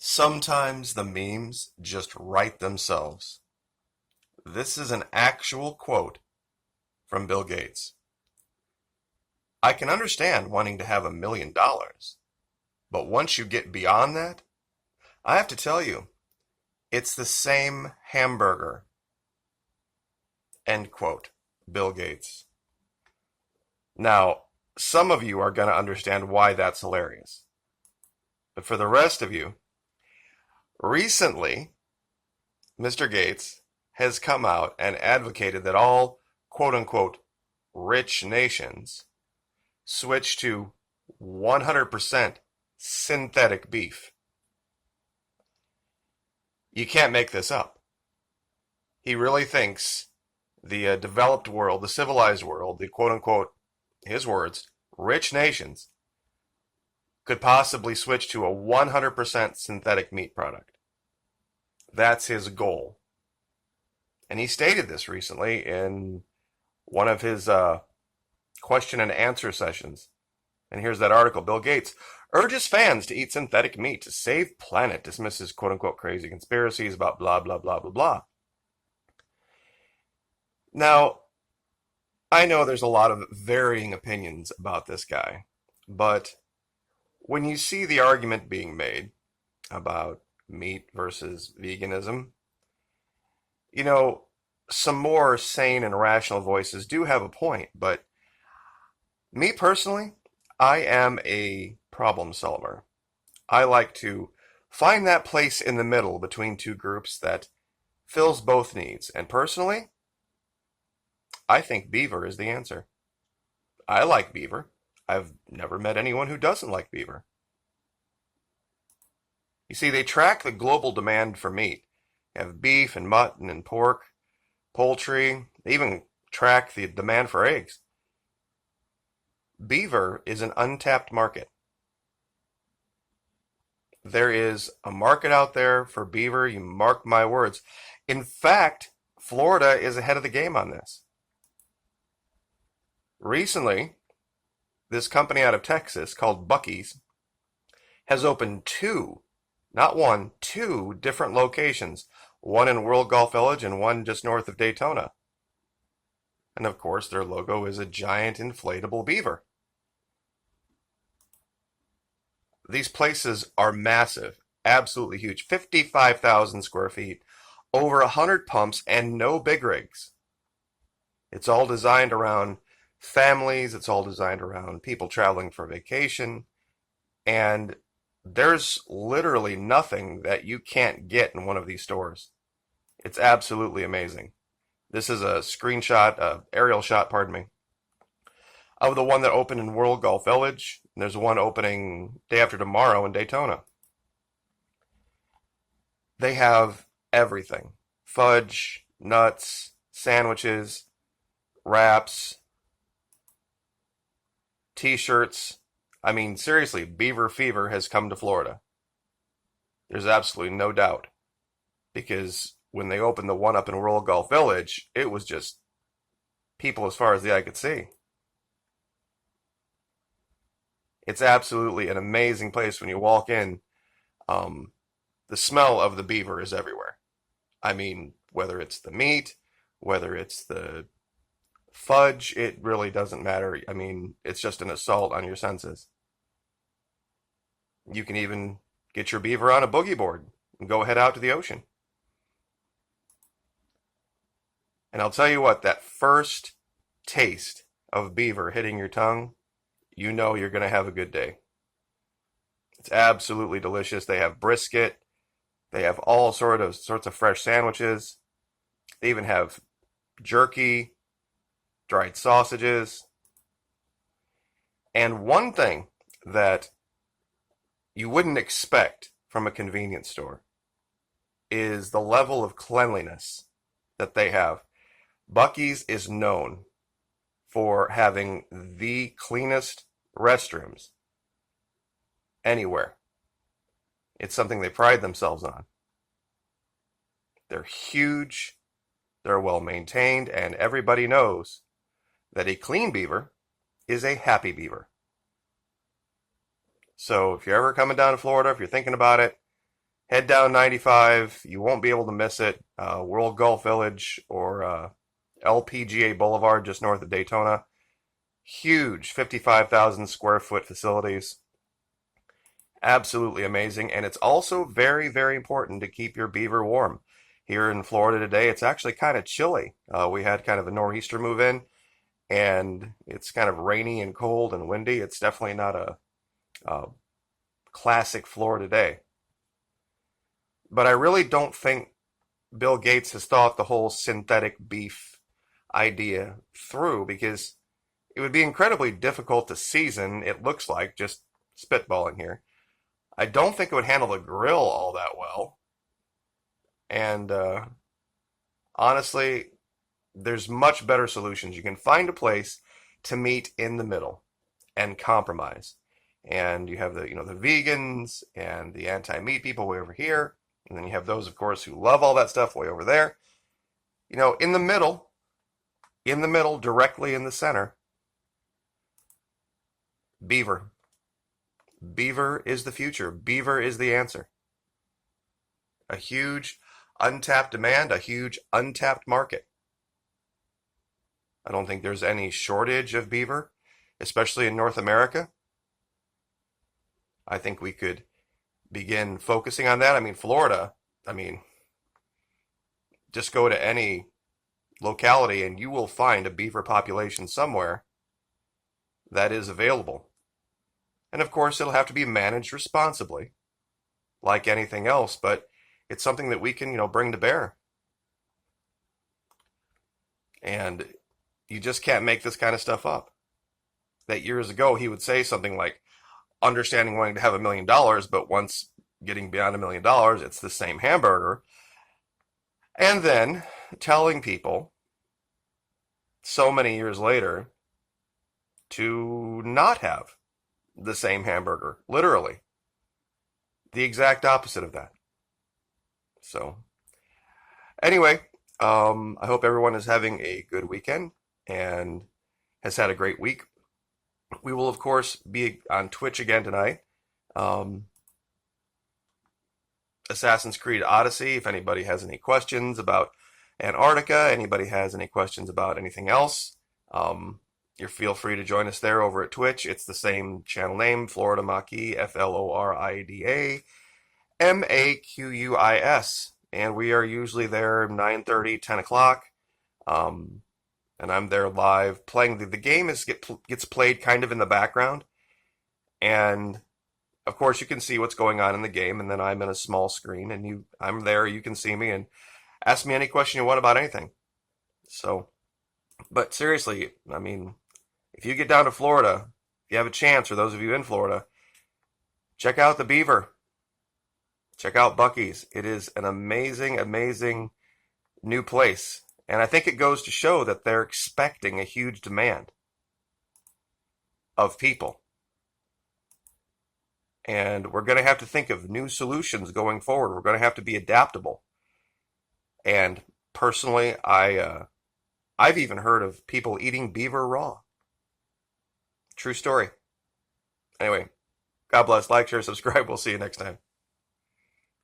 Sometimes the memes just write themselves. This is an actual quote from Bill Gates. I can understand wanting to have $1 million, but once you get beyond that, I have to tell you, it's the same hamburger. End quote. Bill Gates. Now, some of you are going to understand why that's hilarious. But for the rest of you, recently, Mr. Gates has come out and advocated that all quote unquote rich nations switch to 100% synthetic beef. You can't make this up. He really thinks the developed world, the civilized world, the quote unquote, his words, rich nations could possibly switch to a 100% synthetic meat product. That's his goal. And he stated this recently in one of his question and answer sessions. And here's that article. Bill Gates urges fans to eat synthetic meat to save planet, dismisses quote-unquote crazy conspiracies about blah, blah, blah, blah, blah. Now, I know there's a lot of varying opinions about this guy, but when you see the argument being made about meat versus veganism, you know, some more sane and rational voices do have a point, but me personally, I am a problem solver. I like to find that place in the middle between two groups that fills both needs. And personally, I think beaver is the answer. I like beaver. I've never met anyone who doesn't like beaver. You see, they track the global demand for meat. You have beef and mutton and pork, poultry. They even track the demand for eggs. Beaver is an untapped market. There is a market out there for beaver, you mark my words. In fact, Florida is ahead of the game on this. Recently, this company out of Texas called Buc-ee's has opened two, not one, two different locations, one in World Golf Village and one just north of Daytona. And of course, their logo is a giant inflatable beaver. These places are massive, absolutely huge, 55,000 square feet, over 100 pumps, and no big rigs. It's all designed around families, it's all designed around people traveling for vacation, and there's literally nothing that you can't get in one of these stores. It's absolutely amazing. This is a screenshot, aerial shot, pardon me, of the one that opened in World Golf Village. There's one opening day after tomorrow in Daytona. They have everything. Fudge, nuts, sandwiches, wraps, t-shirts. I mean, seriously, beaver fever has come to Florida. There's absolutely no doubt. Because when they opened the one up in World Golf Village, it was just people as far as the eye could see. It's absolutely an amazing place when you walk in. The smell of the beaver is everywhere. I mean, whether it's the meat, whether it's the fudge, it really doesn't matter. I mean, it's just an assault on your senses. You can even get your beaver on a boogie board and go head out to the ocean. And I'll tell you what, that first taste of beaver hitting your tongue, you know you're going to have a good day. It's absolutely delicious. They have brisket. They have all sorts of fresh sandwiches. They even have jerky, dried sausages. And one thing that you wouldn't expect from a convenience store is the level of cleanliness that they have. Buc-ee's is known for having the cleanest restrooms anywhere. It's something they pride themselves on. They're huge, they're well maintained, and everybody knows that a clean beaver is a happy beaver. So if you're ever coming down to Florida, if you're thinking about it, Head down 95. You won't be able to miss it. World Golf Village or LPGA Boulevard just north of Daytona. Huge 55,000 square foot facilities. Absolutely amazing. And it's also very, very important to keep your beaver warm. Here in Florida today, it's actually kind of chilly. We had kind of a nor'easter move in, and it's kind of rainy and cold and windy. It's definitely not a classic Florida day. But I really don't think Bill Gates has thought the whole synthetic beef idea through, because it would be incredibly difficult to season, it looks like, just spitballing here. I don't think it would handle the grill all that well. And honestly, there's much better solutions. You can find a place to meet in the middle and compromise. And you have the vegans and the anti-meat people way over here. And then you have those, of course, who love all that stuff way over there. In the middle, directly in the center, beaver. Beaver is the future. Beaver is the answer. A huge untapped demand, a huge untapped market. I don't think there's any shortage of beaver, especially in North America. I think we could begin focusing on that. I mean, Florida, just go to any locality and you will find a beaver population somewhere that is available. And of course, it'll have to be managed responsibly, like anything else, but it's something that we can, bring to bear. And you just can't make this kind of stuff up. That years ago, he would say something like, understanding wanting to have $1 million, but once getting beyond $1 million, it's the same hamburger. And then telling people so many years later to not have the same hamburger, literally. The exact opposite of that. So, anyway, I hope everyone is having a good weekend and has had a great week. We will, of course, be on Twitch again tonight. Assassin's Creed Odyssey, if anybody has any questions about Antarctica, anybody has any questions about anything else, you feel free to join us there over at Twitch. It's the same channel name, Florida Maquis, Florida Maquis. And we are usually there 9:30, 10 o'clock. And I'm there live playing. The game gets played kind of in the background. And of course you can see what's going on in the game, and then I'm in a small screen and I'm there, you can see me and ask me any question you want about anything. So, but seriously, if you get down to Florida, if you have a chance, or those of you in Florida, check out the Beaver. Check out Buc-ee's. It is an amazing, amazing new place. And I think it goes to show that they're expecting a huge demand of people. And we're going to have to think of new solutions going forward. We're going to have to be adaptable. And personally, I've even heard of people eating beaver raw. True story. Anyway, God bless. Like, share, subscribe. We'll see you next time.